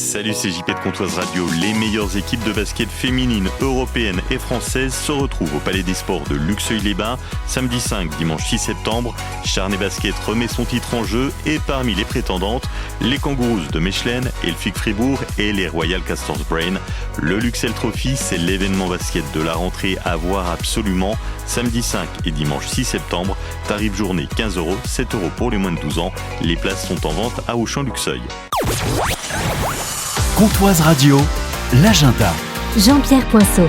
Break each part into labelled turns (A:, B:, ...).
A: Salut, c'est JP de Comptoise Radio. Les meilleures équipes de basket féminines, européennes et françaises se retrouvent au Palais des Sports de Luxeuil-les-Bains. Samedi 5, dimanche 6 septembre, Charnay Basket remet son titre en jeu et parmi les prétendantes, les Kangaroos de Mechelen, Elfic Fribourg et les Royal Castors Brain. Le Luxel Trophy, c'est l'événement basket de la rentrée à voir absolument. Samedi 5 et dimanche 6 septembre, tarif journée 15 €, 7 € pour les moins de 12 ans. Les places sont en vente à Auchan-Luxeuil.
B: Comptoise Radio, l'agenda.
C: Jean-Pierre Poinceau.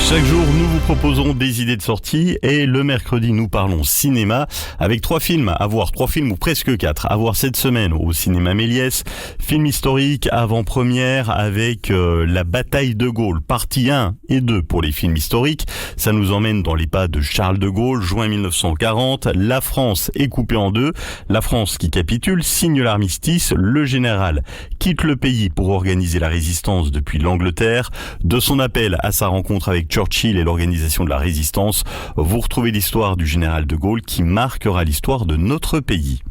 A: Chaque jour, nous vous proposons des idées de sortie et le mercredi, nous parlons cinéma avec 3 films à voir, 3 films ou presque 4 à voir cette semaine au cinéma Méliès. Film historique avant-première avec la bataille de Gaulle, partie 1 et 2 pour les films historiques. Ça nous emmène dans les pas de Charles de Gaulle, juin 1940. La France est coupée en deux. La France qui capitule, signe l'armistice. Le général quitte le pays pour organiser la résistance depuis l'Angleterre. De son appel à sa rencontre avec Churchill et l'organisation de la résistance, vous retrouvez l'histoire du général de Gaulle qui marquera l'histoire de notre pays.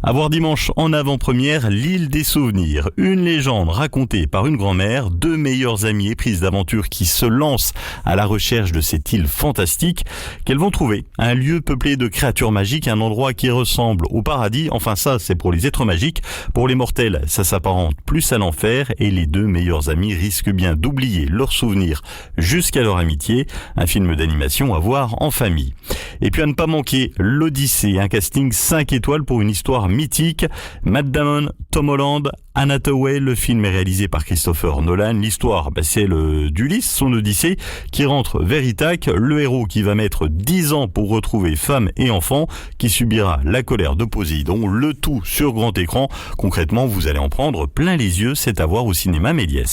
A: À voir dimanche en avant-première, l'île des souvenirs. Une légende racontée par une grand-mère, 2 meilleures amies éprises d'aventure qui se lancent à la recherche de cette île fantastique qu'elles vont trouver. Un lieu peuplé de créatures magiques, un endroit qui ressemble au paradis. Enfin ça, c'est pour les êtres magiques. Pour les mortels, ça s'apparente plus à l'enfer et les 2 meilleures amies risquent bien d'oublier leurs souvenirs jusqu'à leur amitié. Un film d'animation à voir en famille. Et puis à ne pas manquer, l'Odyssée, un casting 5 étoiles pour une histoire mythique. Matt Damon, Tom Holland, Anna Hathaway. Le film est réalisé par Christopher Nolan. L'histoire, c'est d'Ulysse, son Odyssée, qui rentre vers Ithaque. Le héros qui va mettre 10 ans pour retrouver femme et enfant, qui subira la colère de Poséidon. Le tout sur grand écran. Concrètement, vous allez en prendre plein les yeux. C'est à voir au cinéma Méliès.